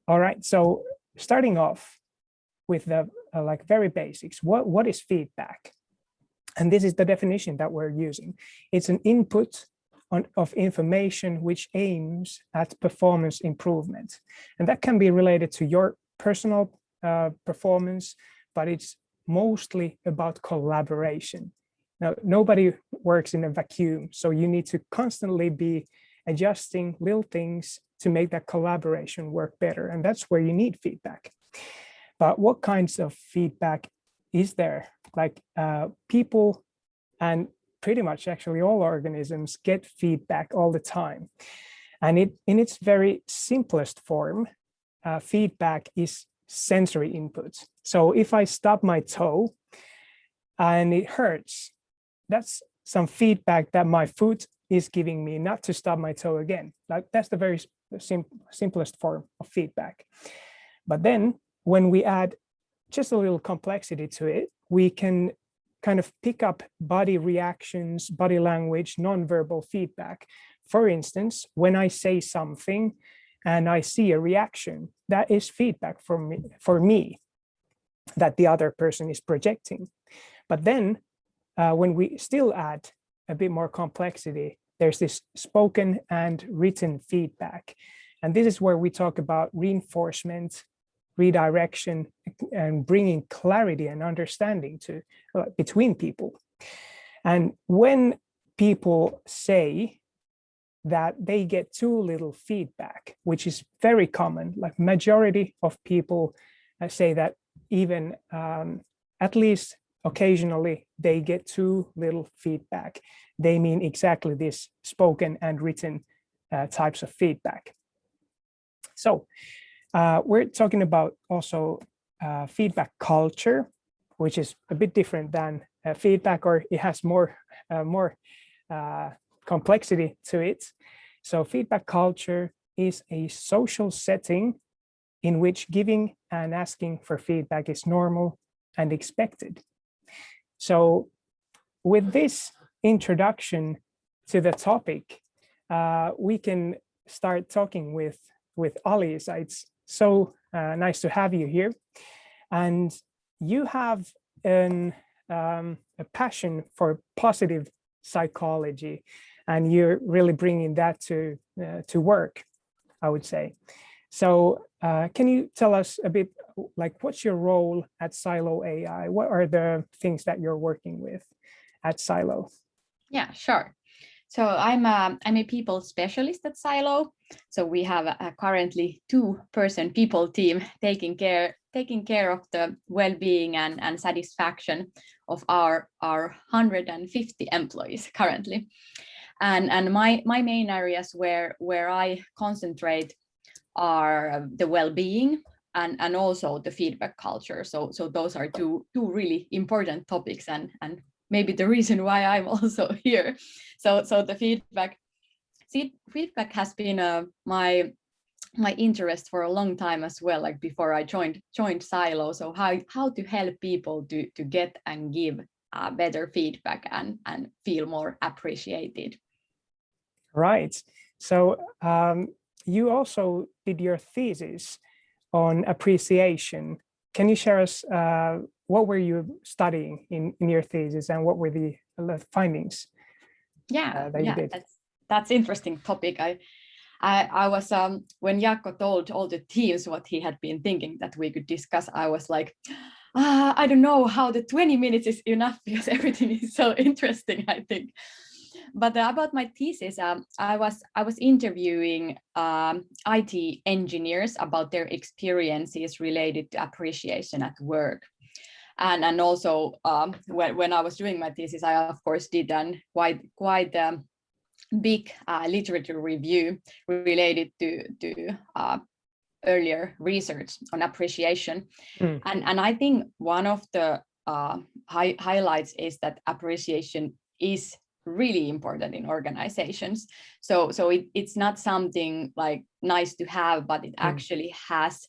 All right, so starting off with the like very basics, what is feedback? And this is the definition that we're using. It's an input of information which aims at performance improvement. And that can be related to your personal performance, but it's mostly about collaboration. Now, nobody works in a vacuum, so you need to constantly be adjusting little things to make that collaboration work better. And that's where you need feedback. But what kinds of feedback is there? Like people and pretty much actually all organisms get feedback all the time. And in its very simplest form, feedback is sensory input. So if I stub my toe and it hurts, that's some feedback that my foot is giving me not to stub my toe again. Like that's the very simplest form of feedback. But then when we add just a little complexity to it, we can kind of pick up body reactions, body language, nonverbal feedback. For instance, when I say something and I see a reaction, that is feedback for me that the other person is projecting. But then when we still add a bit more complexity, there's this spoken and written feedback. And this is where we talk about reinforcement, redirection, and bringing clarity and understanding to between people. And when people say that they get too little feedback, which is very common, like majority of people say that even at least occasionally they get too little feedback. They mean exactly this spoken and written types of feedback. So we're talking about also feedback culture, which is a bit different than feedback, or it has more complexity to it. So feedback culture is a social setting in which giving and asking for feedback is normal and expected. So with this introduction to the topic, we can start talking with Aliisa. It's so nice to have you here. And you have a passion for positive psychology, and you're really bringing that to work, I would say. So can you tell us a bit, like, what's your role at Silo AI? What are the things that you're working with at Silo? Yeah, sure. So I'm a people specialist at Silo. So we have a currently 2-person people team taking care of the well-being and satisfaction of our 150 employees currently. And my main areas where I concentrate are the well-being and also the feedback culture. So those are two really important topics and maybe the reason why I'm also here. So the feedback has been my interest for a long time as well, like before I joined Silo. So how to help people to get and give better feedback and feel more appreciated. Right. So you also did your thesis on appreciation. Can you share us what were you studying in your thesis and what were the findings? Yeah, that you did? That's interesting topic. I was when Jaakko told all the teams what he had been thinking that we could discuss, I was like, I don't know how the 20 minutes is enough because everything is so interesting, I think. But about my thesis, I was interviewing IT engineers about their experiences related to appreciation at work. And also when I was doing my thesis, I of course did a quite big literature review related to earlier research on appreciation. And I think one of the highlights is that appreciation is really important in organizations. So it's not something like nice to have, but it actually has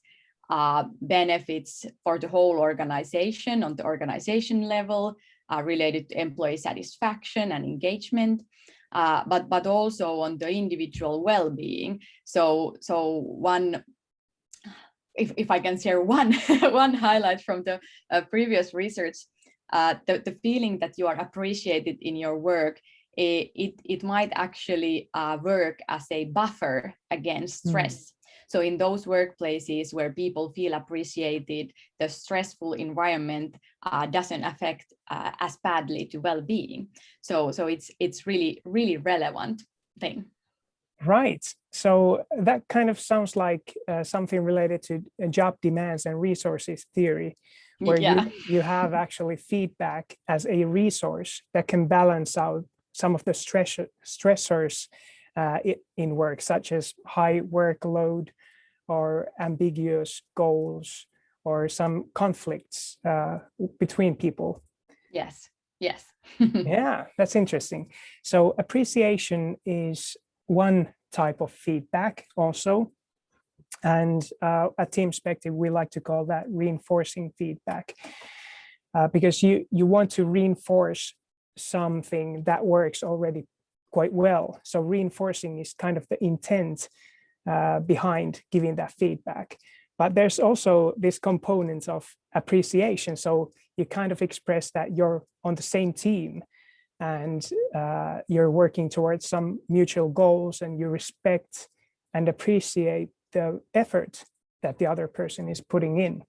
benefits for the whole organization on the organization level related to employee satisfaction and engagement, but also on the individual well-being. So one if I can share one one highlight from the previous research, the feeling that you are appreciated in your work, it might actually work as a buffer against stress. So in those workplaces where people feel appreciated, the stressful environment doesn't affect as badly to well-being. So it's really relevant thing. Right. So that kind of sounds like something related to job demands and resources theory, where you have actually feedback as a resource that can balance out some of the stressors in work, such as high workload or ambiguous goals or some conflicts between people. Yes. Yeah, that's interesting. So appreciation is one type of feedback also. And at Teamspective, we like to call that reinforcing feedback because you want to reinforce something that works already quite well. So reinforcing is kind of the intent behind giving that feedback. But there's also this component of appreciation. So you kind of express that you're on the same team and you're working towards some mutual goals, and you respect and appreciate the effort that the other person is putting in.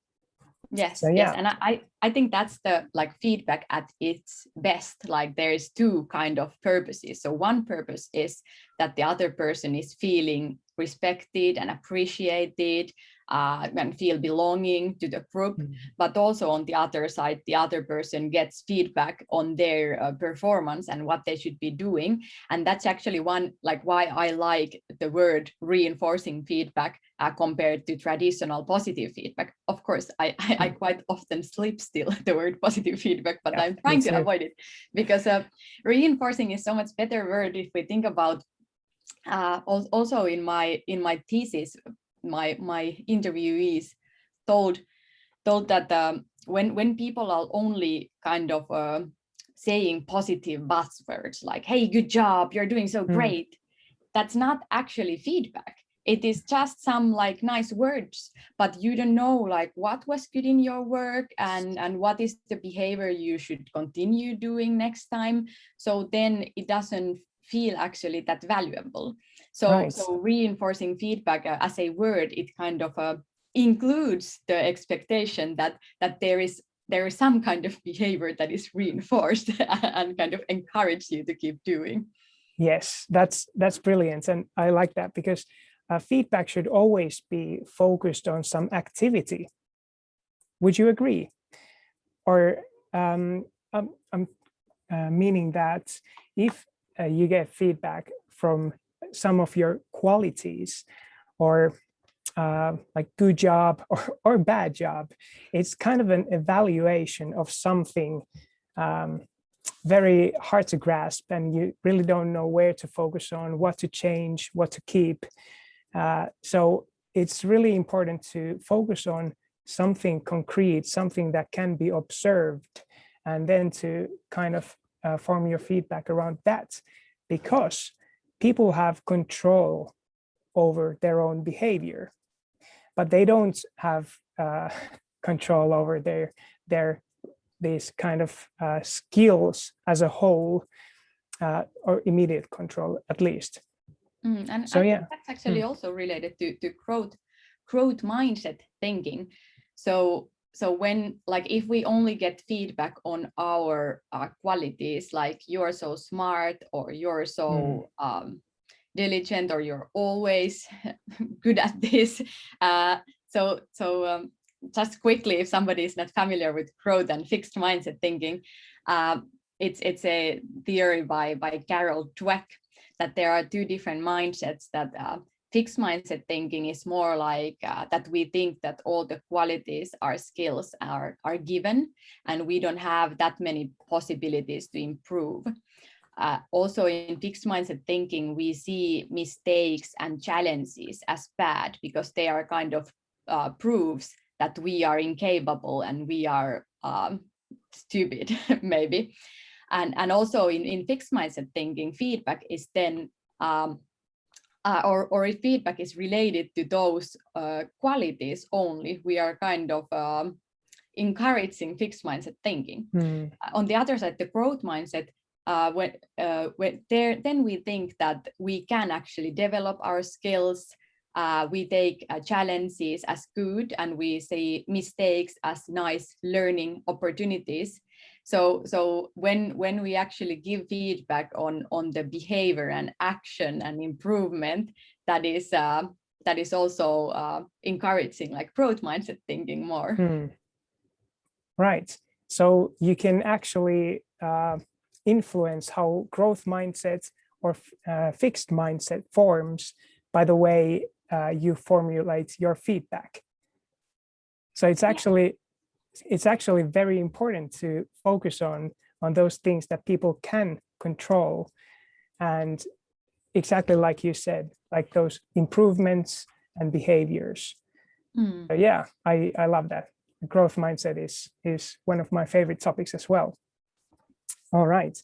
Yes, so, yes, and I think that's the feedback at its best. Like there is two kind of purposes. So one purpose is that the other person is feeling respected and appreciated, and feel belonging to the group. But also on the other side, the other person gets feedback on their performance and what they should be doing. And that's actually one why I like the word reinforcing feedback compared to traditional positive feedback. Of course, I quite often slip still the word positive feedback, but I'm trying to avoid it because reinforcing is so much better word if we think about. Also in my thesis, my interviewees told that when people are only kind of saying positive buzzwords like, hey, good job, you're doing so great, that's not actually feedback. It is just some nice words, but you don't know what was good in your work and what is the behavior you should continue doing next time. So then it doesn't feel actually that valuable. So reinforcing feedback as a word, it kind of includes the expectation that there is some kind of behavior that is reinforced and kind of encourage you to keep doing. Yes, that's brilliant, and I like that because feedback should always be focused on some activity. Would you agree? Or I'm meaning that if you get feedback from some of your qualities, or like good job or bad job, it's kind of an evaluation of something very hard to grasp, and you really don't know where to focus on, what to change, what to keep. So it's really important to focus on something concrete, something that can be observed, and then to kind of form your feedback around that, because people have control over their own behavior, but they don't have control over these kind of skills as a whole, or immediate control at least. And so, I think that's actually also related to growth mindset thinking. So when if we only get feedback on our qualities, like you're so smart, or you're so diligent, or you're always good at this. Just quickly, if somebody is not familiar with growth and fixed mindset thinking, it's a theory by Carol Dweck, that there are two different mindsets. That fixed mindset thinking is more like that we think that all the qualities, our skills are given, and we don't have that many possibilities to improve. Also in fixed mindset thinking, we see mistakes and challenges as bad because they are kind of proofs that we are incapable and we are stupid, maybe. And also in fixed mindset thinking, feedback is then or if feedback is related to those qualities only, we are kind of encouraging fixed mindset thinking. On the other side, the growth mindset, then we think that we can actually develop our skills. We take challenges as good, and we see mistakes as nice learning opportunities. So when we actually give feedback on the behavior and action and improvement, that is also encouraging like growth mindset thinking more. Right. So you can actually influence how growth mindset or fixed mindset forms by the way you formulate your feedback. So it's actually very important to focus on those things that people can control, and exactly like you said, like those improvements and behaviors. So yeah, I love that. Growth mindset is one of my favorite topics as well. All right.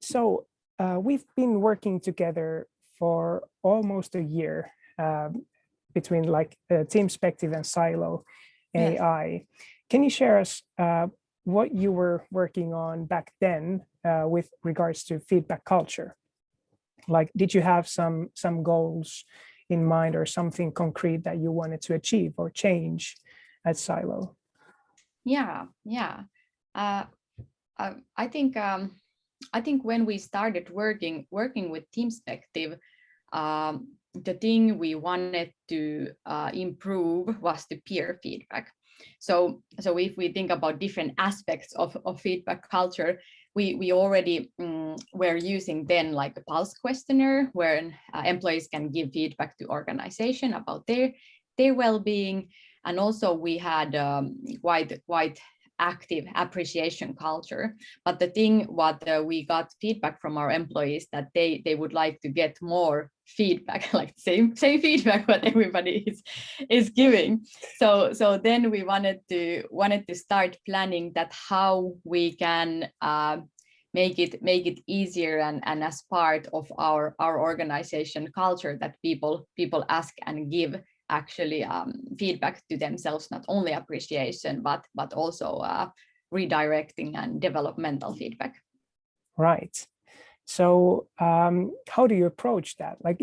So we've been working together for almost a year between like Teamspective and Silo AI. Yes. Can you share us what you were working on back then with regards to feedback culture? Like, did you have some goals in mind or something concrete that you wanted to achieve or change at Silo? Yeah. I think when we started working with Teamspective, the thing we wanted to improve was the peer feedback. So if we think about different aspects of feedback culture, we already were using then like a pulse questionnaire where employees can give feedback to organization about their well-being, and also we had quite active appreciation culture. But the thing what we got feedback from our employees that they would like to get more feedback, like same feedback what everybody is giving. So then we wanted to start planning that how we can make it easier and as part of our organization culture that people ask and give actually feedback to themselves, not only appreciation, but also redirecting and developmental feedback. Right. So how do you approach that? Like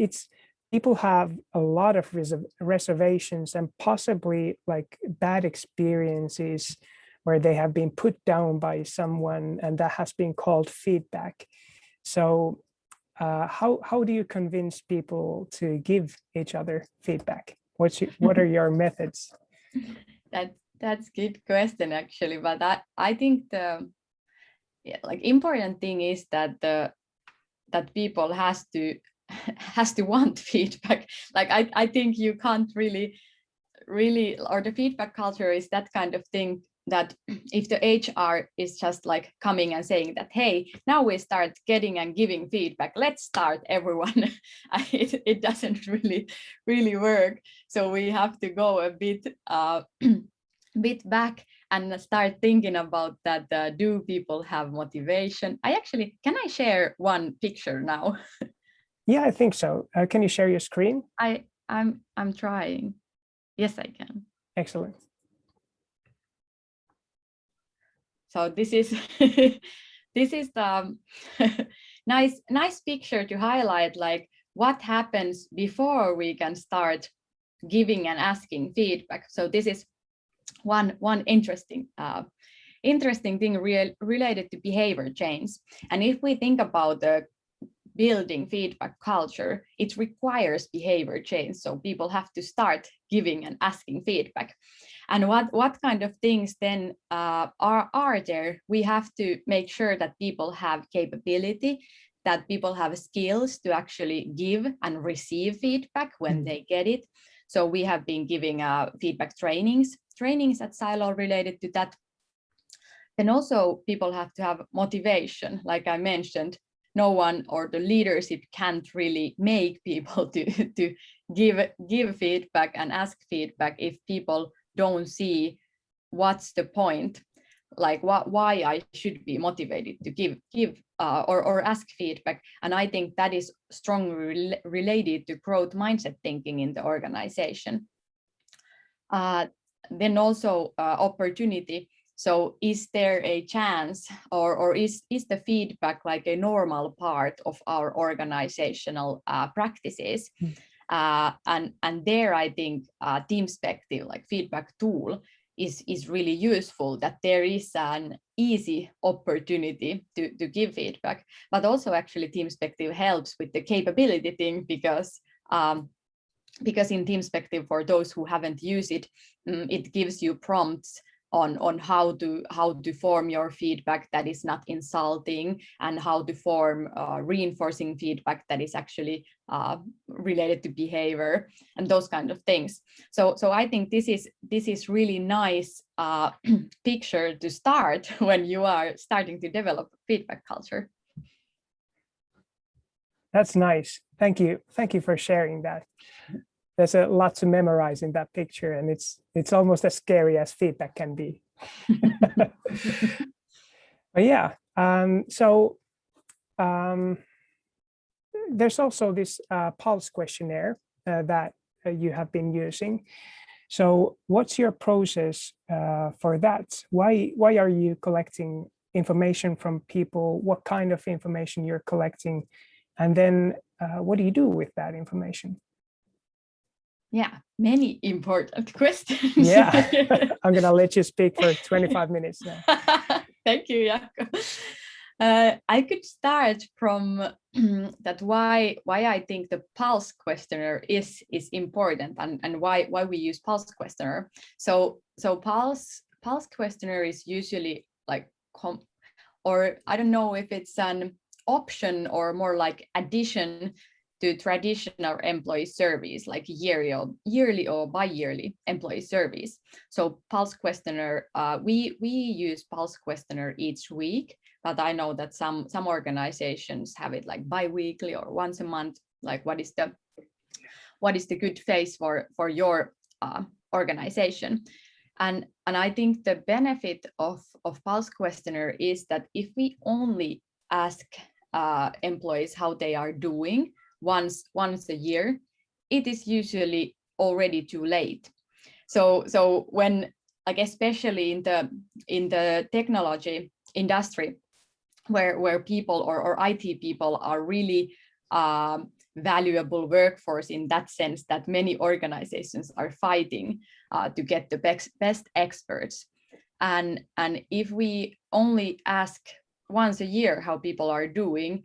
people have a lot of reservations and possibly like bad experiences where they have been put down by someone and that has been called feedback. So how do you convince people to give each other feedback? What are your methods? That's good question actually, but I think the important thing is that that people has to want feedback. Like I think you can't really, or the feedback culture is that kind of thing that if the HR is just like coming and saying that, hey, now we start getting and giving feedback, let's start everyone, it doesn't really work. So we have to go a bit bit back and start thinking about that. Do people have motivation? Can I share one picture now? Yeah, I think so. Can you share your screen? I'm trying. Yes, I can. Excellent. So this is this is the nice picture to highlight like what happens before we can start giving and asking feedback. So this is one interesting thing related to behavior change. And if we think about the building feedback culture, it requires behavior change. So people have to start giving and asking feedback. And what kind of things then are there? We have to make sure that people have capability, that people have skills to actually give and receive feedback when they get it. So we have been giving feedback trainings at Silo related to that. Then also people have to have motivation. Like I mentioned, no one or the leadership can't really make people to give feedback and ask feedback if people don't see what's the point. like why I should be motivated to give or ask feedback. And I think that is strongly related to growth mindset thinking in the organization. Then also opportunity. So is there a chance, or is the feedback like a normal part of our organizational practices? And there I think Teamspective, like feedback tool, is really useful, that there is an easy opportunity to give feedback. But also actually Teamspective helps with the capability thing, because in Teamspective, for those who haven't used it, it gives you prompts on how to form your feedback that is not insulting, and how to form reinforcing feedback that is actually related to behavior, and those kind of things. So I think this is really nice picture to start when you are starting to develop feedback culture. That's nice. Thank you for sharing that. There's a lot to memorize in that picture, and it's almost as scary as feedback can be. But yeah, there's also this pulse questionnaire that you have been using. So what's your process for that? Why are you collecting information from people? What kind of information you're collecting? And then what do you do with that information? Yeah, many important questions. Yeah, I'm going to let you speak for 25 minutes now. Thank you, Jaakko. I could start from that why I think the pulse questionnaire is important, and why we use pulse questionnaire. So pulse questionnaire is usually like or I don't know if it's an option or more like addition to traditional employee surveys, like yearly or bi-yearly employee surveys. So pulse questionnaire, we use pulse questionnaire each week, but I know that some organizations have it like bi-weekly or once a month. Like what is the good phase for your organization? And I think the benefit of pulse questionnaire is that if we only ask employees how they are doing once a year, it is usually already too late. So when, like, especially in the technology industry, where people or IT people are really valuable workforce in that sense, that many organizations are fighting to get the best experts, and if we only ask once a year how people are doing,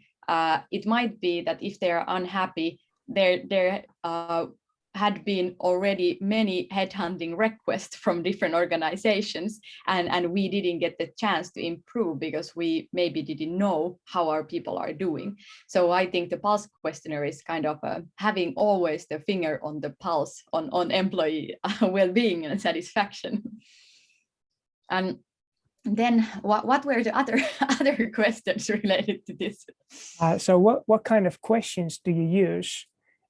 it might be that if they're unhappy, there had been already many headhunting requests from different organizations, and we didn't get the chance to improve because we maybe didn't know how our people are doing. So I think the pulse questionnaire is kind of having always the finger on the pulse on employee well-being and satisfaction. And then what were the other questions related to this? So what kind of questions do you use,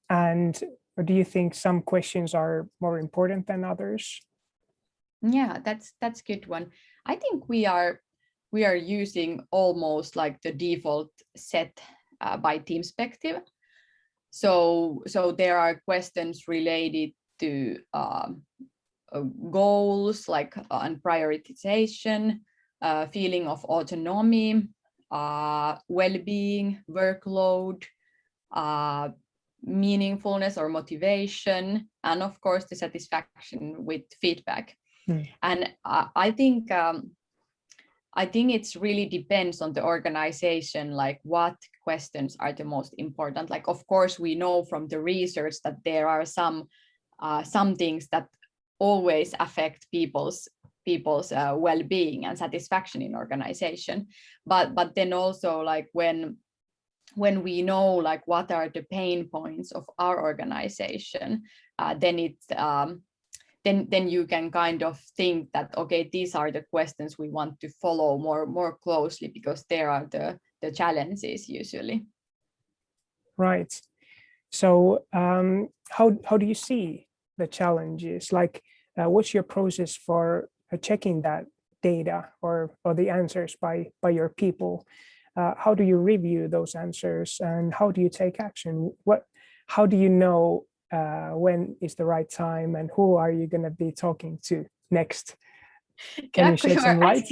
and do you think some questions are more important than others? Yeah, that's a good one. I think we are using almost like the default set by Teamspective. So there are questions related to goals, like and prioritization, feeling of autonomy, well-being, workload, meaningfulness or motivation, and of course the satisfaction with feedback. And I think it's really depends on the organization, like what questions are the most important. Like, of course, we know from the research that there are some things that always affect people's well-being and satisfaction in organization, but then also, like, when we know like what are the pain points of our organization, then it's then you can kind of think that, okay, these are the questions we want to follow more closely, because there are the challenges usually. Right. So how do you see the challenges? Like, what's your process for checking that data or the answers by your people, how do you review those answers, and how do you take action? How do you know when is the right time, and who are you going to be talking to next? Can you shed some light?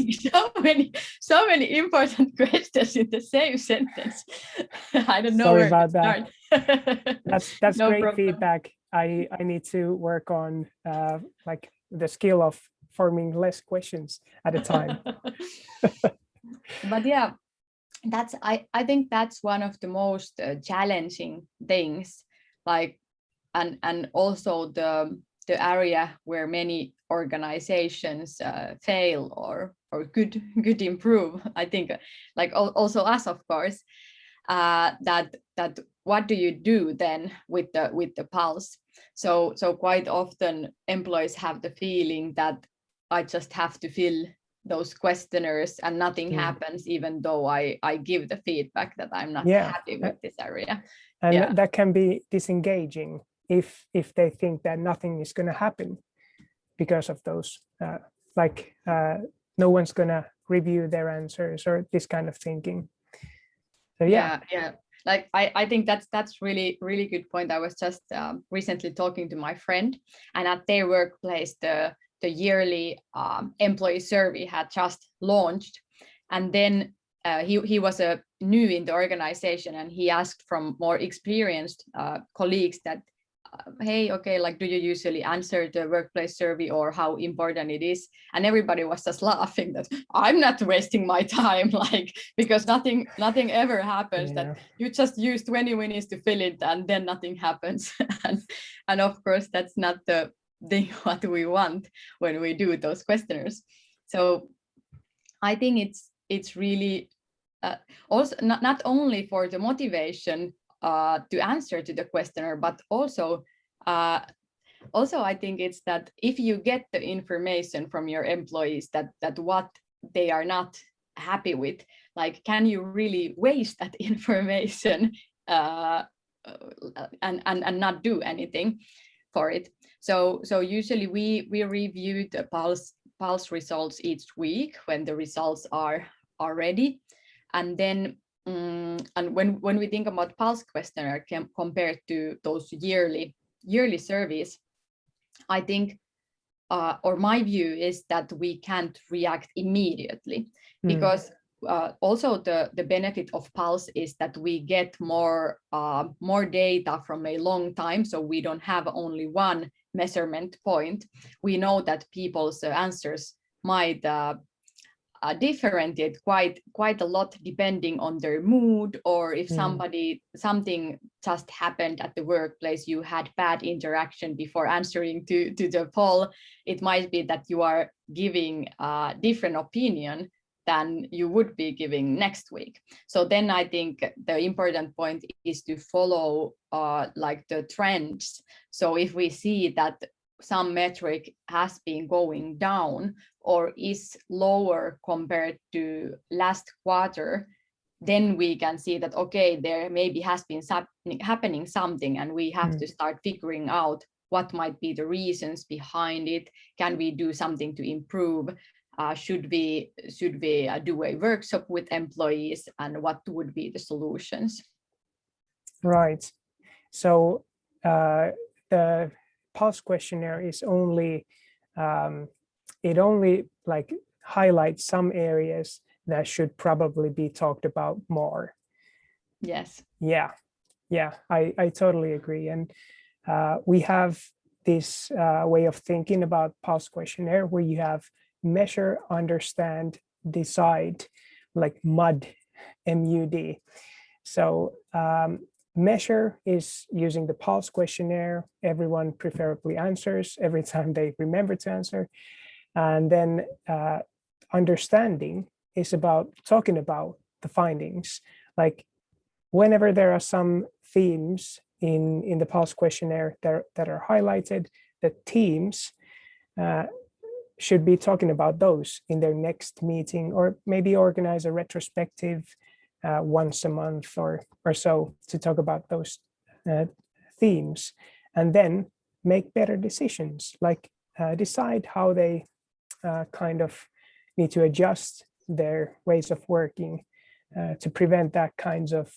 So many important questions in the same sentence. I don't know. Sorry where about to start. That's No great problem. feedback. I need to work on like the skill of forming less questions at a time. But yeah, I think that's one of the most challenging things, like, and also the area where many organizations fail or could improve. I think, like also us, of course, that what do you do then with the pulse? So quite often employees have the feeling that I just have to fill those questionnaires and nothing happens, even though I give the feedback that I'm not happy with this area. And that can be disengaging if they think that nothing is going to happen because of those, no one's going to review their answers or this kind of thinking. So yeah. Like I think that's really good point. I was just recently talking to my friend, and at their workplace the yearly employee survey had just launched, and then he was new in the organization, and he asked from more experienced colleagues that hey, okay, like, do you usually answer the workplace survey, or how important it is? And everybody was just laughing that I'm not wasting my time, like, because nothing ever happens, that you just use 20 minutes to fill it and then nothing happens. and of course that's not the thing what we want when we do those questionnaires. So I think it's really also not only for the motivation to answer to the questionnaire, but also I think it's that if you get the information from your employees that what they are not happy with, like, can you really waste that information and not do anything for it? So usually we review the pulse results each week when the results are ready, and then and when we think about pulse questionnaire compared to those yearly surveys, I think or my view is that we can't react immediately, because also the benefit of pulse is that we get more data from a long time, so we don't have only one measurement point. We know that people's answers might differentiate quite a lot depending on their mood, or if something just happened at the workplace, you had bad interaction before answering to the poll, it might be that you are giving a different opinion than you would be giving next week. So then I think the important point is to follow like the trends. So if we see that some metric has been going down or is lower compared to last quarter, then we can see that, okay, there maybe has been happening something, and we have to start figuring out what might be the reasons behind it. Can we do something to improve? Should we do a workshop with employees, and what would be the solutions? Right. So the pulse questionnaire is only it only like highlights some areas that should probably be talked about more. Yes. Yeah, I totally agree. And we have this way of thinking about pulse questionnaire where you have measure, understand, decide, like MUD, MUD. So measure is using the pulse questionnaire. Everyone preferably answers every time they remember to answer. And then understanding is about talking about the findings. Like whenever there are some themes in the pulse questionnaire that are highlighted, the teams should be talking about those in their next meeting, or maybe organize a retrospective once a month or so to talk about those themes, and then make better decisions, like decide how they kind of need to adjust their ways of working to prevent that kinds of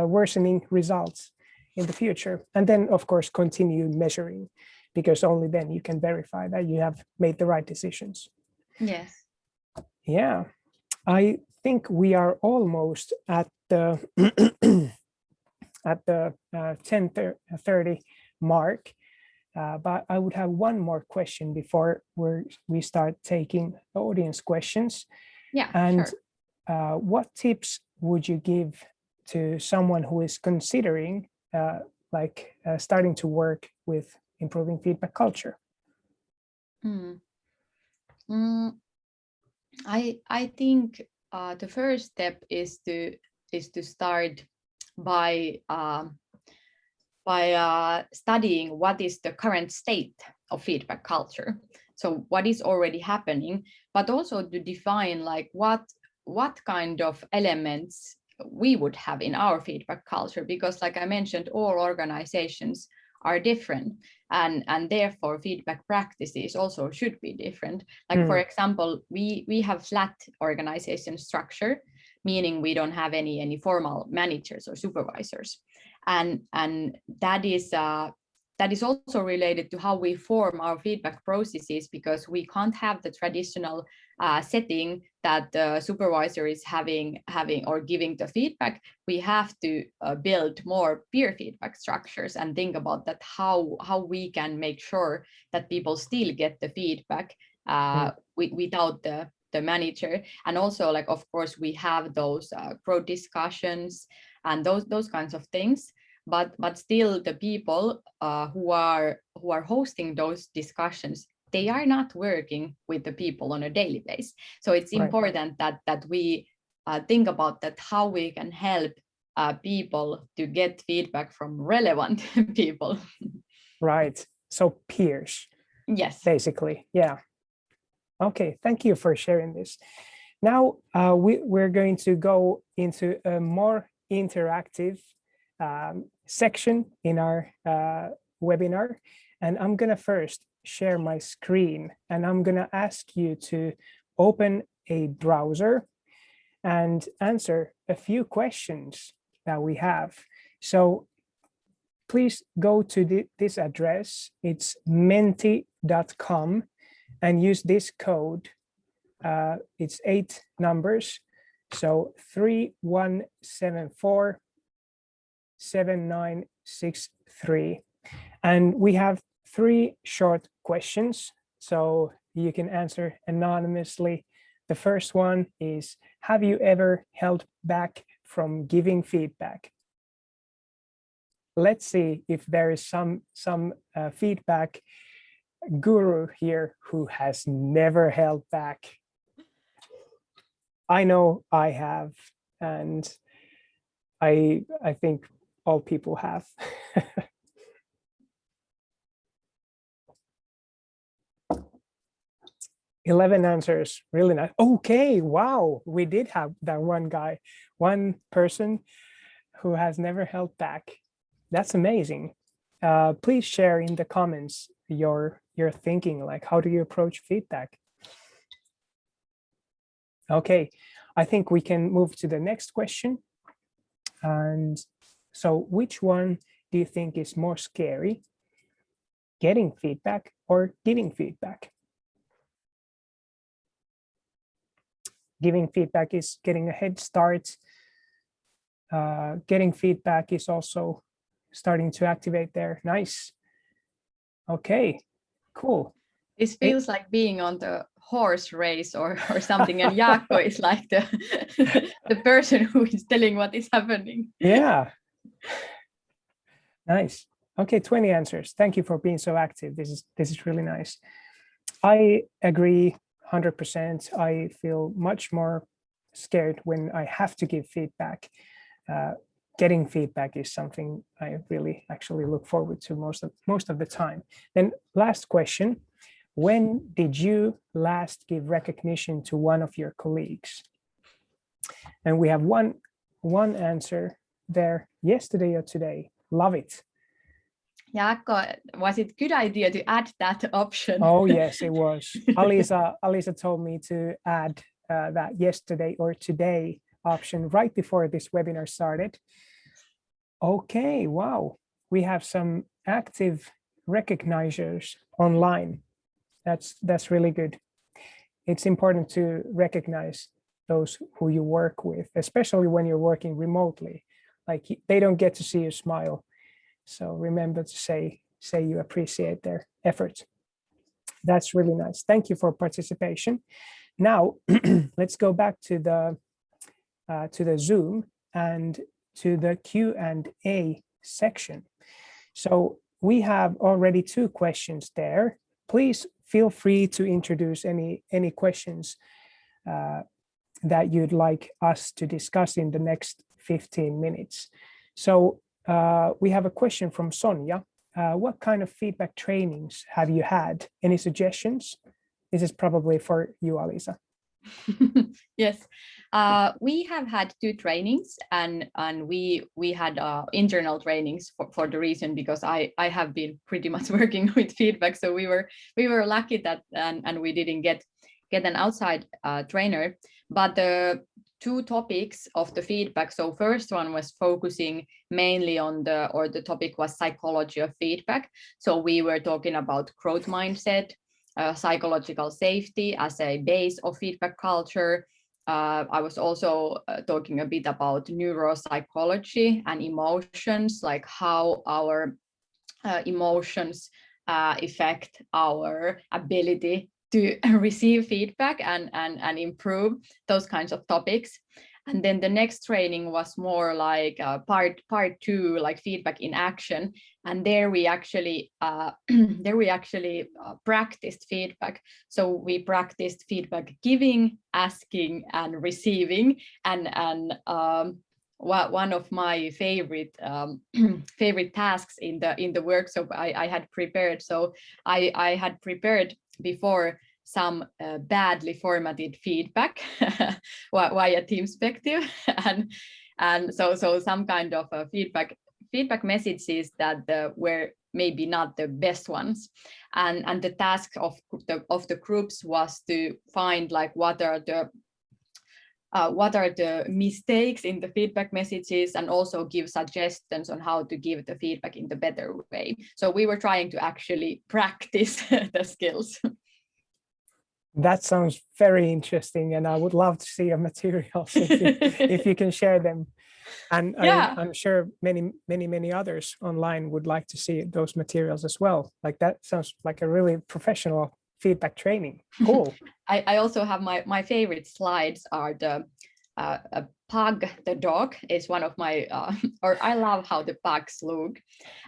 worsening results in the future. And then, of course, continue measuring, because only then you can verify that you have made the right decisions. Yes. Yeah, I think we are almost at the at the 10:30 mark. But I would have one more question before we start taking audience questions. Yeah, and sure. What tips would you give to someone who is considering starting to work with improving feedback culture? I think the first step is to start by studying what is the current state of feedback culture. So what is already happening, but also to define like what kind of elements we would have in our feedback culture, because like I mentioned, all organizations are different, and therefore feedback practices also should be different. Like for example, we have flat organization structure, meaning we don't have any formal managers or supervisors. And that is also related to how we form our feedback processes, because we can't have the traditional setting that the supervisor is having or giving the feedback. We have to build more peer feedback structures and think about that, how we can make sure that people still get the feedback without the manager. And also, like, of course, we have those group discussions and those kinds of things. But still, the people who are hosting those discussions, they are not working with the people on a daily basis. So it's important that we think about that, how we can help people to get feedback from relevant people. Right. So peers. Yes. Basically. Yeah. Okay. Thank you for sharing this. Now we're going to go into a more interactive section in our webinar, and I'm gonna first share my screen, and I'm gonna ask you to open a browser and answer a few questions that we have. So please go to this address. It's menti.com and use this code. It's 8 numbers. So 3174 7963. And we have 3 short questions, so you can answer anonymously. The first one is, have you ever held back from giving feedback? Let's see if there is some feedback guru here who has never held back. I know I have, and I think all people have. 11 answers, really nice. Okay, wow, we did have that one person who has never held back. That's amazing. Please share in the comments your thinking, like how do you approach feedback? Okay, I think we can move to the next question. And so which one do you think is more scary? Getting feedback or giving feedback? Giving feedback is getting a head start. Getting feedback is also starting to activate there. Nice. Okay, cool. This feels like being on the horse race or something, and Jaakko is like the person who is telling what is happening. Yeah. Nice. Okay, 20 answers. Thank you for being so active. This is really nice. I agree 100%. I feel much more scared when I have to give feedback. Getting feedback is something I really actually look forward to most of the time. Then last question, when did you last give recognition to one of your colleagues? And we have one answer there, yesterday or today. Love it. Jaakko, was it good idea to add that option? Oh, yes, it was. Aliisa told me to add that yesterday or today option right before this webinar started. Okay, wow. We have some active recognizers online. That's really good. It's important to recognize those who you work with, especially when you're working remotely. Like they don't get to see you smile. So remember to say you appreciate their efforts. That's really nice. Thank you for participation. Now let's go back to the Zoom and to the Q&A section. So we have already 2 questions there. Please feel free to introduce any questions that you'd like us to discuss in the next 15 minutes. So we have a question from Sonia. What kind of feedback trainings have you had? Any suggestions? This is probably for you, Aliisa. Yes, we have had 2 trainings, and we had internal trainings for the reason because I have been pretty much working with feedback, so we were lucky that and we didn't get an outside trainer. But the 2 topics of the feedback. So first one was focusing mainly on the topic was psychology of feedback. So we were talking about growth mindset, psychological safety as a base of feedback culture. I was also talking a bit about neuropsychology and emotions, like how our emotions affect our ability to receive feedback and improve, those kinds of topics. And then the next training was more like part 2, like feedback in action. And there we actually practiced feedback. So we practiced feedback giving, asking, and receiving. And one of my favorite favorite tasks in the workshop I had prepared. So I had prepared before some badly formatted feedback via Teamspective, and so some kind of feedback messages that were maybe not the best ones, and the task of the groups was to find like what are the mistakes in the feedback messages, and also give suggestions on how to give the feedback in the better way. So we were trying to actually practice the skills. That sounds very interesting, and I would love to see your materials if you can share them. And Yeah. I'm sure many others online would like to see those materials as well. Like that sounds like a really professional feedback training. Cool. I also have my favorite slides are the Pug the dog is one of my or I love how the pugs look,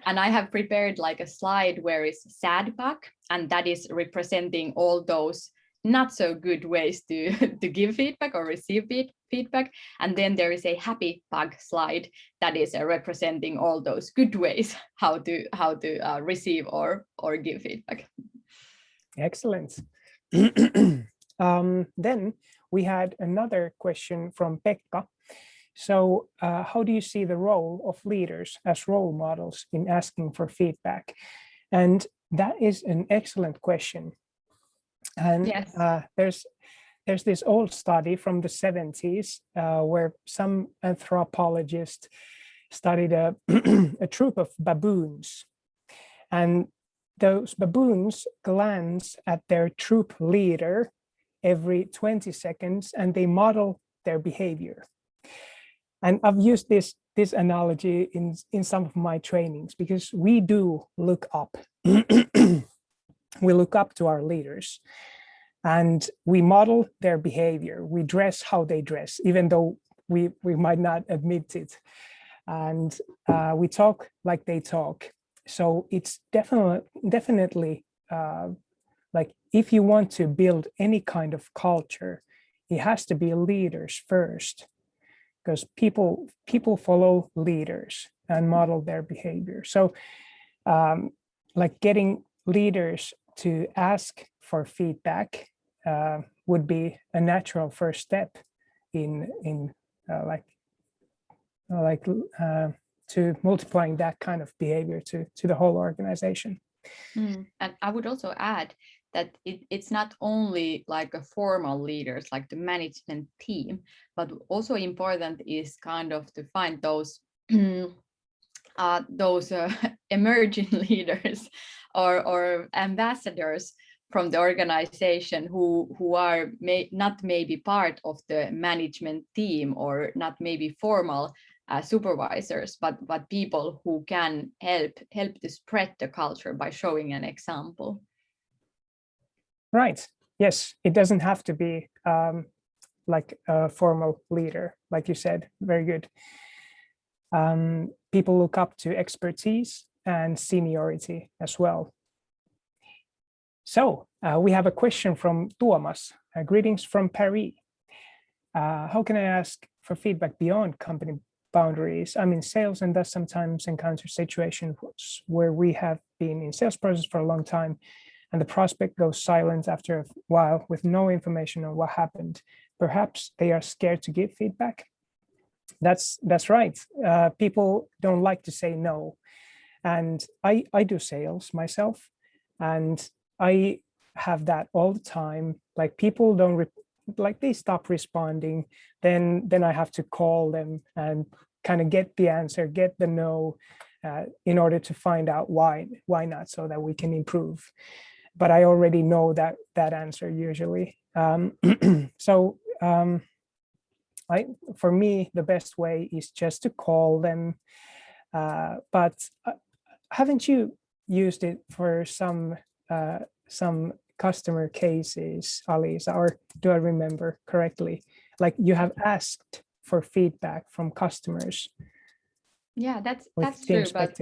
and I have prepared like a slide where is sad pug, and that is representing all those not so good ways to give feedback or receive feedback, and then there is a happy pug slide that is representing all those good ways how to receive or give feedback. Excellent. Then we had another question from Pekka. So how do you see the role of leaders as role models in asking for feedback? And that is an excellent question. And yes. There's this old study from the 70s where some anthropologists studied a troop of baboons. And those baboons glance at their troop leader every 20 seconds and they model their behavior. And I've used this analogy in some of my trainings because we do look up. We look up to our leaders and we model their behavior. We dress how they dress, even though we might not admit it. And we talk like they talk. So it's definitely like if you want to build any kind of culture, it has to be leaders first, because people follow leaders and model their behavior. So like getting leaders to ask for feedback would be a natural first step in to multiplying that kind of behavior to the whole organization. And I would also add that it's not only like a formal leaders, like the management team, but also important is kind of to find those emerging leaders or ambassadors from the organization who are not maybe part of the management team or not maybe formal supervisors, but people who can help to spread the culture by showing an example. Right. Yes, it doesn't have to be like a formal leader, like you said. Very good. People look up to expertise and seniority as well. So we have a question from Tuomas. Greetings from Paris. How can I ask for feedback beyond company boundaries? I'm in sales and thus sometimes encounter situations where we have been in sales process for a long time and the prospect goes silent after a while with no information on what happened. Perhaps they are scared to give feedback. That's right. People don't like to say no. And I do sales myself, and I have that all the time. Like people don't like they stop responding, then I have to call them and kind of get the answer, get the no, in order to find out why not, so that we can improve. But I already know that answer usually. For me, the best way is just to call them. But haven't you used it for some customer cases, Aliisa, or do I remember correctly? Like you have asked for feedback from customers. Yeah, that's true. But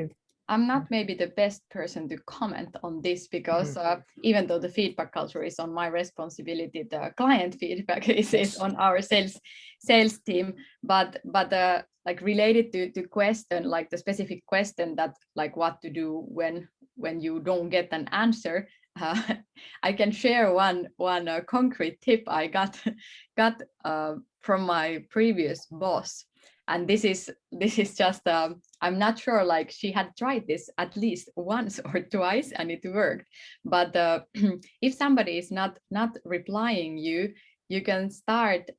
I'm not maybe the best person to comment on this because even though the feedback culture is on my responsibility, the client feedback is on our sales team. But like related to question, like the specific question that like what to do when you don't get an answer, I can share one concrete tip I got from my previous boss. And this is just I'm not sure, like she had tried this at least once or twice and it worked. But if somebody is not replying you can start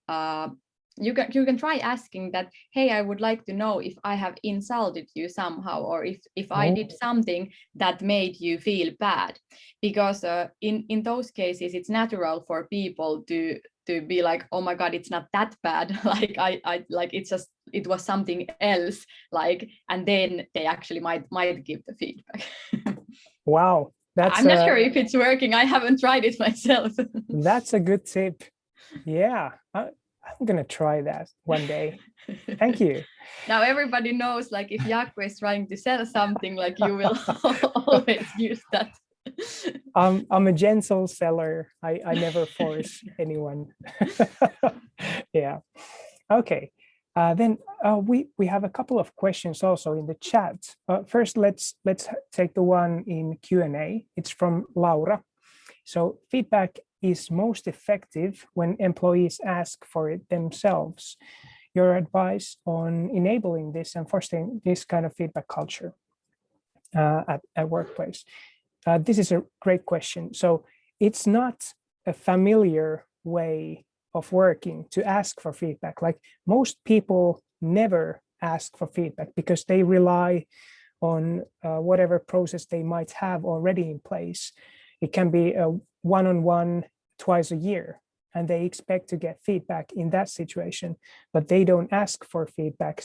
you can try asking that, hey, I would like to know if I have insulted you somehow, or if I did something that made you feel bad, because in those cases it's natural for people to be like, oh my god, it's not that bad, like I like it was something else, like, and then they actually might give the feedback. Wow, I'm not sure if it's working. I haven't tried it myself. That's a good tip. Yeah, I'm gonna try that one day. Thank you. Now everybody knows, like if Jaakko is trying to sell something, like you will always use that. I'm a gentle seller. I never force anyone. Yeah. Okay. Then we have a couple of questions also in the chat. First, let's take the one in Q&A. It's from Laura. So feedback is most effective when employees ask for it themselves. Your advice on enabling this and fostering this kind of feedback culture at workplace? This is a great question. So it's not a familiar way of working to ask for feedback. Like most people never ask for feedback because they rely on whatever process they might have already in place. It can be a one-on-one twice a year, and they expect to get feedback in that situation, but they don't ask for feedback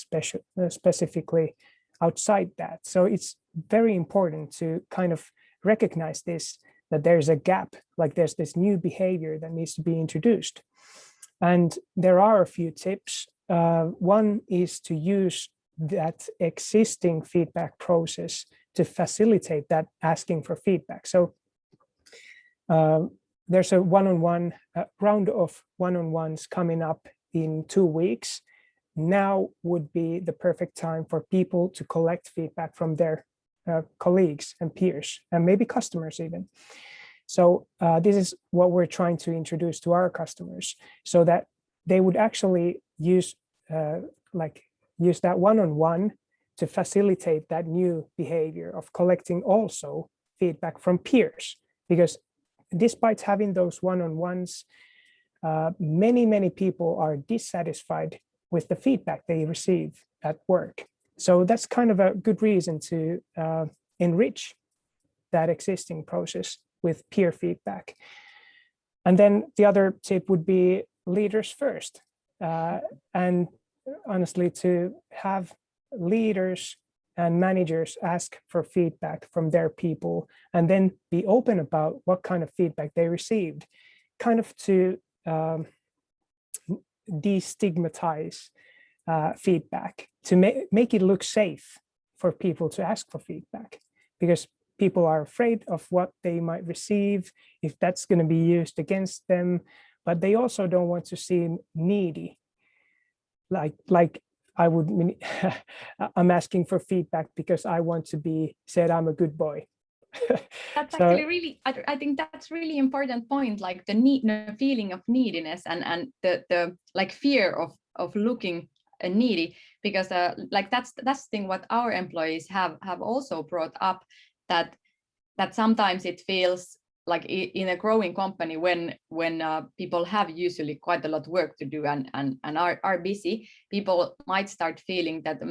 specifically outside that. So it's very important to kind of recognize this, that there's a gap, like there's this new behavior that needs to be introduced. And there are a few tips. One is to use that existing feedback process to facilitate that asking for feedback. So there's a one-on-one round of one-on-ones coming up in 2 weeks. Now would be the perfect time for people to collect feedback from their colleagues and peers, and maybe customers even. So this is what we're trying to introduce to our customers, so that they would actually use that one-on-one to facilitate that new behavior of collecting also feedback from peers. Because despite having those one-on-ones, many people are dissatisfied with the feedback they receive at work. So that's kind of a good reason to enrich that existing process with peer feedback. And then the other tip would be leaders first. And honestly, to have leaders and managers ask for feedback from their people and then be open about what kind of feedback they received, kind of to destigmatize feedback, to make it look safe for people to ask for feedback, because people are afraid of what they might receive, if that's going to be used against them, but they also don't want to seem needy. Like I would, I'm asking for feedback because I want to be said I'm a good boy. That's actually really, I think that's really important point, like the feeling of neediness and the like fear of looking needy, because like that's the thing what our employees have also brought up, that sometimes it feels like in a growing company when people have usually quite a lot of work to do and are busy, people might start feeling that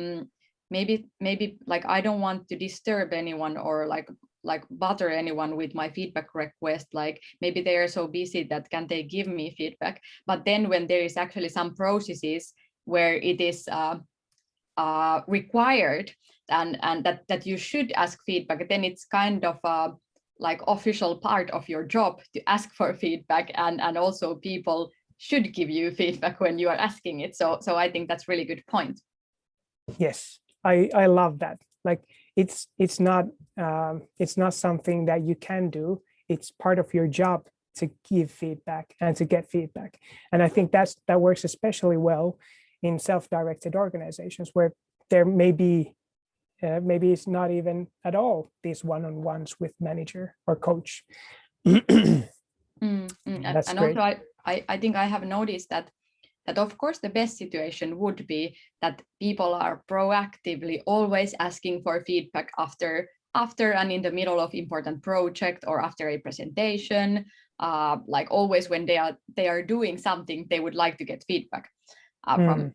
maybe like I don't want to disturb anyone or like bother anyone with my feedback request, like maybe they are so busy that can they give me feedback. But then when there is actually some processes where it is required and that you should ask feedback, then it's kind of like official part of your job to ask for feedback, and also people should give you feedback when you are asking it. So I think that's really good point. Yes, I love that. Like it's not something that you can do. It's part of your job to give feedback and to get feedback. And I think that works especially well in self-directed organizations where there may be maybe it's not even at all these one-on-ones with manager or coach. And great. also I think I have noticed that of course the best situation would be that people are proactively always asking for feedback after and in the middle of important project or after a presentation, like always when they are doing something they would like to get feedback from.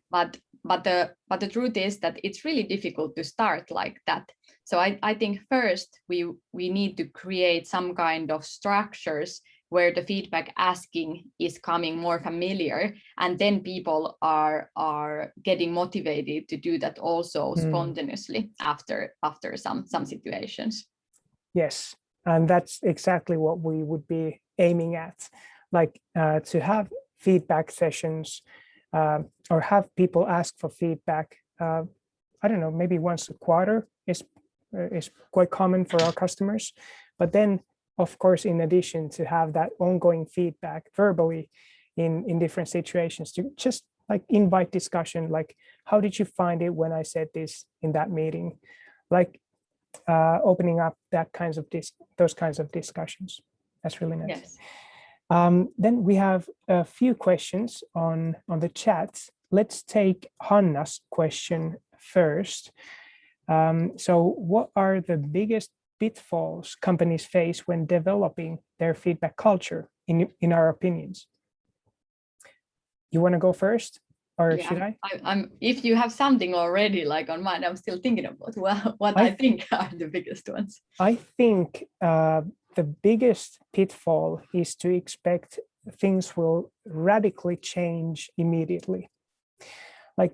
But the truth is that it's really difficult to start like that. So I think first we need to create some kind of structures where the feedback asking is coming more familiar, and then people are getting motivated to do that also spontaneously after some situations. Yes, and that's exactly what we would be aiming at, like to have feedback sessions or have people ask for feedback. I don't know, maybe once a quarter is quite common for our customers. But then, of course, in addition to have that ongoing feedback verbally in different situations, to just like invite discussion, like how did you find it when I said this in that meeting, like opening up those kinds of discussions. That's really nice. Yes. Then we have a few questions on the chat. Let's take Hanna's question first. So what are the biggest pitfalls companies face when developing their feedback culture, in our opinions? You want to go first, or should I? If you have something already like on mind, I'm still thinking about what I think are the biggest ones. I think the biggest pitfall is to expect things will radically change immediately. Like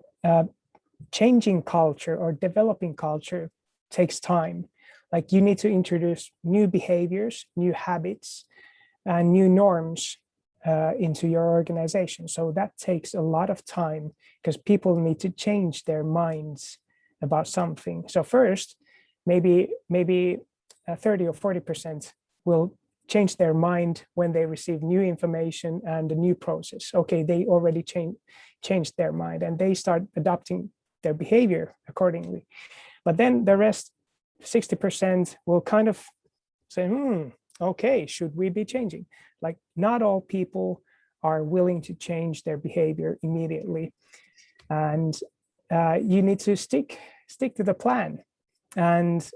changing culture or developing culture takes time. Like you need to introduce new behaviors, new habits, and new norms into your organization. So that takes a lot of time because people need to change their minds about something. So first, maybe 30 or 40% will change their mind when they receive new information and a new process. Okay, they already changed their mind and they start adopting their behavior accordingly. But then the rest, 60%, will kind of say, okay, should we be changing? Like not all people are willing to change their behavior immediately. And you need to stick stick to the plan. And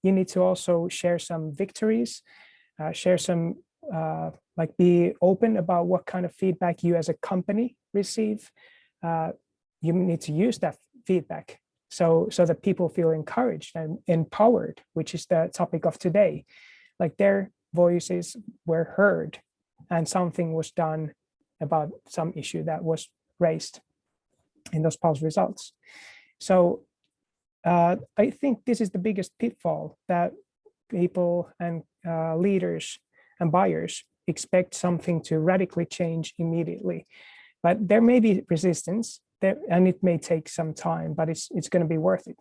you need to also share some victories, share some, like be open about what kind of feedback you as a company receive. You need to use that feedback so that people feel encouraged and empowered, which is the topic of today. Like their voices were heard and something was done about some issue that was raised in those pulse results. So I think this is the biggest pitfall, that people and leaders and buyers expect something to radically change immediately. But there may be resistance there, and it may take some time, but it's going to be worth it.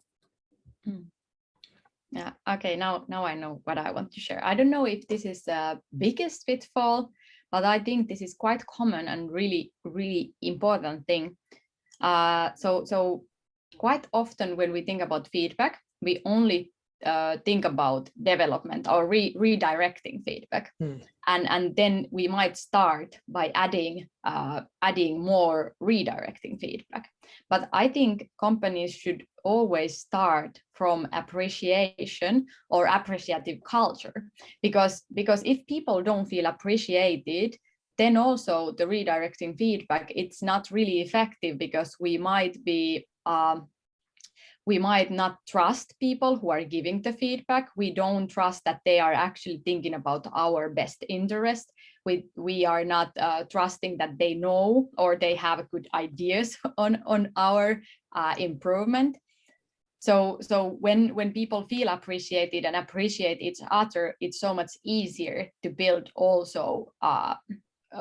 Yeah. Okay. Now I know what I want to share. I don't know if this is the biggest pitfall, but I think this is quite common and really, really important thing. So quite often when we think about feedback, we only think about development or redirecting feedback, and then we might start by adding more redirecting feedback. But I think companies should always start from appreciation or appreciative culture, because if people don't feel appreciated, then also the redirecting feedback, it's not really effective, because we might not trust people who are giving the feedback. We don't trust that they are actually thinking about our best interest. We are not trusting that they know or they have good ideas on our improvement. So when people feel appreciated and appreciate each other, it's so much easier to build also a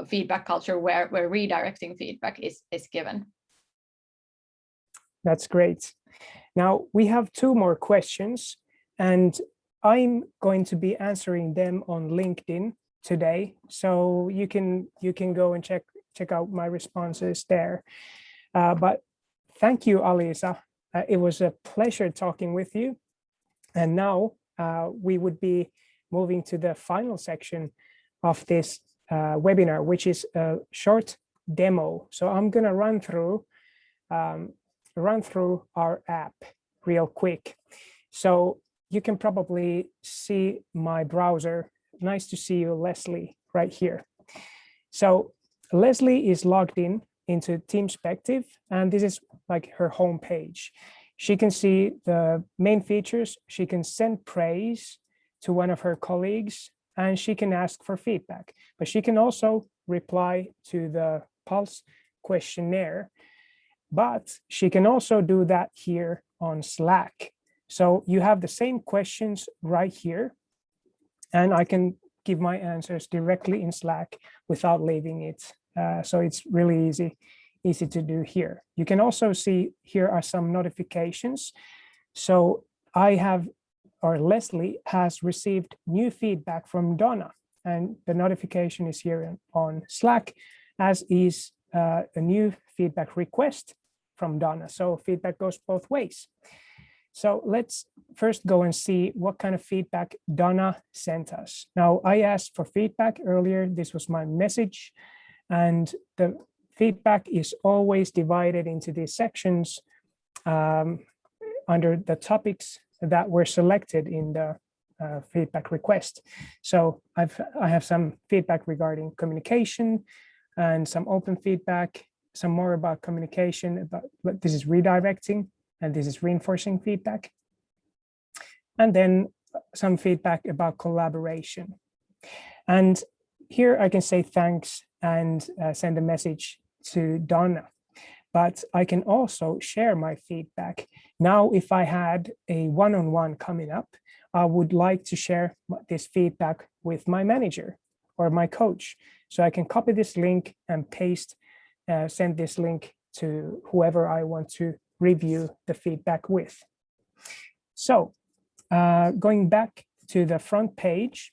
feedback culture where redirecting feedback is given. That's great. Now we have 2 more questions, and I'm going to be answering them on LinkedIn today. So you can go and check out my responses there. But thank you, Aliisa. It was a pleasure talking with you. And now we would be moving to the final section of this webinar, which is a short demo. So I'm going to run through our app real quick. So you can probably see my browser. Nice to see you, Leslie, right here. So Leslie is logged into Teamspective, and this is like her home page. She can see the main features. She can send praise to one of her colleagues, and she can ask for feedback. But she can also reply to the Pulse questionnaire. But she can also do that here on Slack. So you have the same questions right here, and I can give my answers directly in Slack without leaving it. So it's really easy to do here. You can also see here are some notifications. So Leslie has received new feedback from Donna, and the notification is here on Slack, as is a new feedback request from Donna. So feedback goes both ways. So let's first go and see what kind of feedback Donna sent us. Now, I asked for feedback earlier. This was my message. And the feedback is always divided into these sections under the topics that were selected in the feedback request. So I have some feedback regarding communication and some open feedback, some more about communication, but this is redirecting, and this is reinforcing feedback. And then some feedback about collaboration. And here I can say thanks and send a message to Donna, but I can also share my feedback. Now, if I had a one-on-one coming up, I would like to share this feedback with my manager or my coach. So I can copy this link and send this link to whoever I want to review the feedback with. So going back to the front page,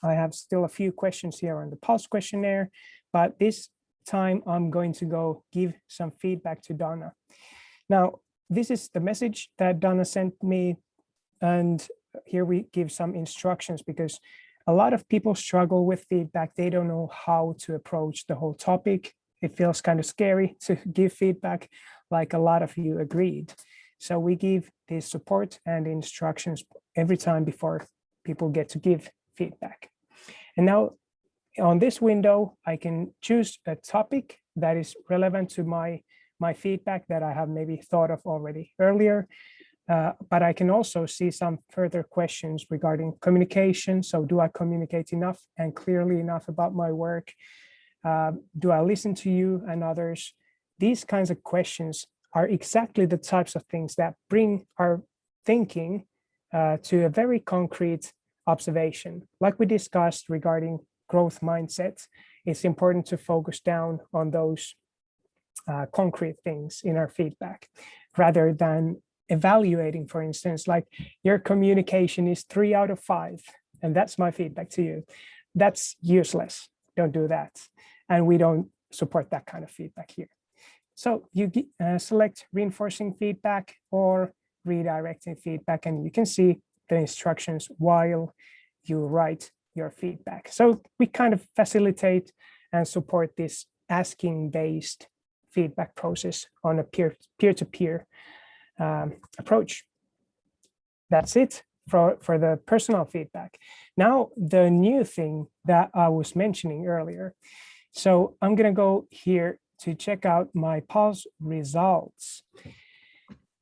I have still a few questions here on the Pulse questionnaire, but this time I'm going to go give some feedback to Donna. Now, this is the message that Donna sent me, and here we give some instructions, because a lot of people struggle with feedback. They don't know how to approach the whole topic. It feels kind of scary to give feedback. like a lot of you agreed. So we give this support and instructions every time before people get to give feedback. And now on this window, I can choose a topic that is relevant to my feedback that I have maybe thought of already earlier. But I can also see some further questions regarding communication. So do I communicate enough and clearly enough about my work? Do I listen to you and others? These kinds of questions are exactly the types of things that bring our thinking to a very concrete observation. Like we discussed regarding growth mindsets, it's important to focus down on those concrete things in our feedback rather than evaluating, for instance, like your communication is 3 out of 5, and that's my feedback to you. That's useless. Don't do that. And we don't support that kind of feedback here. So you select reinforcing feedback or redirecting feedback, and you can see the instructions while you write your feedback. So we kind of facilitate and support this asking-based feedback process on a peer-to-peer approach. That's it for the personal feedback. Now, the new thing that I was mentioning earlier. So I'm going to go here to check out my pulse results.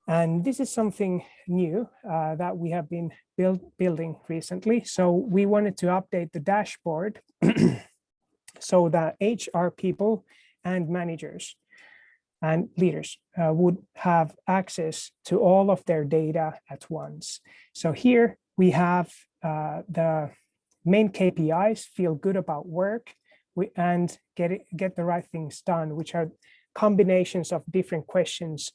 And this is something new that we have been building recently. So we wanted to update the dashboard so that HR people and managers and leaders would have access to all of their data at once. So here we have the main KPIs, feel good about work, and get the right things done, which are combinations of different questions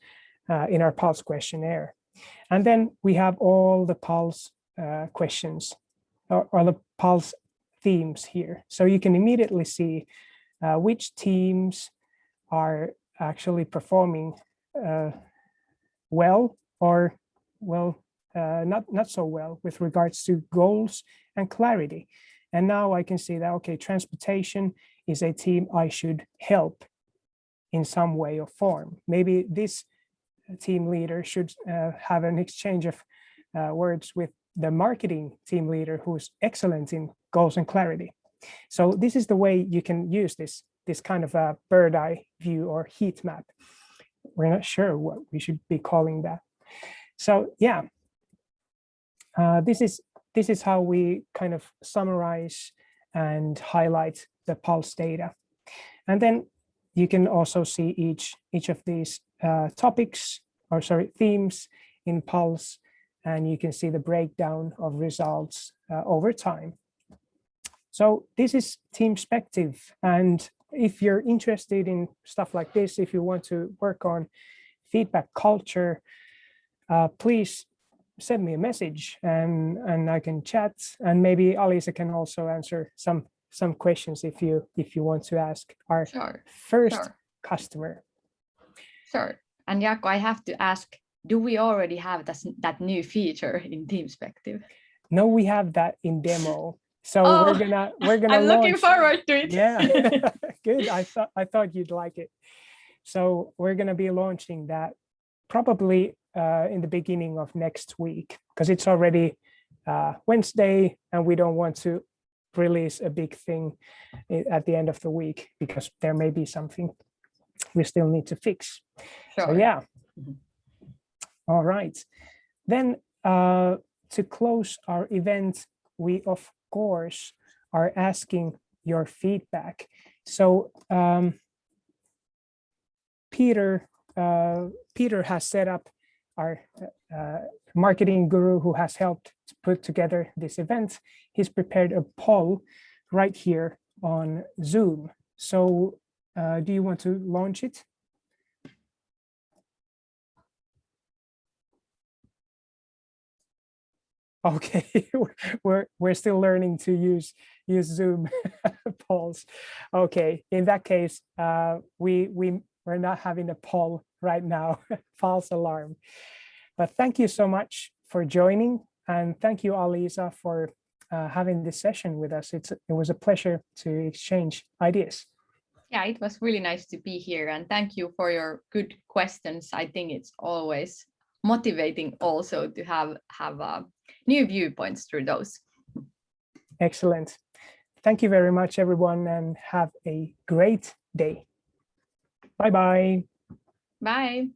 in our Pulse questionnaire. And then we have all the Pulse questions or the Pulse themes here. So you can immediately see which teams are actually performing well or not so well with regards to goals and clarity. And now I can see that, okay, transportation is a team I should help in some way or form. Maybe this team leader should have an exchange of words with the marketing team leader who's excellent in goals and clarity. So this is the way you can use this kind of a bird eye view or heat map. We're not sure what we should be calling that. So yeah, this is how we kind of summarize and highlight the Pulse data. And then you can also see each of these themes in Pulse, and you can see the breakdown of results over time. So this is Teamspective, and if you're interested in stuff like this, if you want to work on feedback culture, please send me a message and I can chat, and maybe Aliisa can also answer some questions if you want to ask our first customer. Sure. And Jaakko, I have to ask, do we already have that new feature in Teamspective? No, we have that in demo. So we're gonna I'm looking forward to it. Yeah, good. I thought you'd like it. So we're gonna be launching that probably in the beginning of next week, because it's already Wednesday, and we don't want to release a big thing at the end of the week because there may be something we still need to fix. Sure. So yeah. Mm-hmm. All right. Then to close our event, we of course are asking your feedback. So Peter has set up our marketing guru who has helped to put together this event. He's prepared a poll right here on Zoom. So do you want to launch it? Okay, we're still learning to use Zoom polls. Okay, in that case, we're not having a poll right now. False alarm. But thank you so much for joining, and thank you, Aliisa, for having this session with us. It was a pleasure to exchange ideas. Yeah, it was really nice to be here, and thank you for your good questions. I think it's always motivating also to have new viewpoints through those. Excellent. Thank you very much, everyone, and have a great day. Bye-bye. Bye.